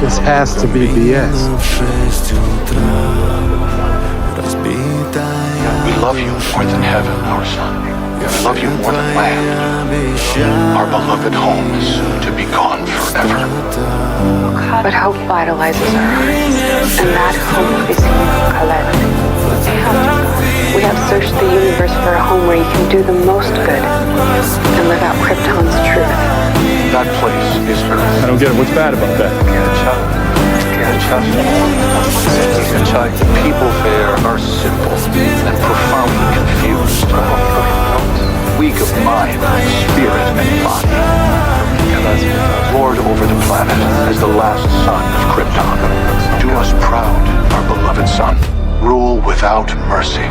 This has to be BS. We love you more than heaven, our son. We love you more than land. Our beloved home is soon to be gone forever. But hope vitalizes our hearts, and that hope is you, Colette. We have searched the universe for a home where you can do the most good and live out Krypton's truth. That place is Earth. I don't get it. What's bad about that? The people there are simple and profoundly confused. Weak of mind, spirit, and body. Lord over the planet as the last son of Krypton. Do us proud, our beloved son. Rule without mercy.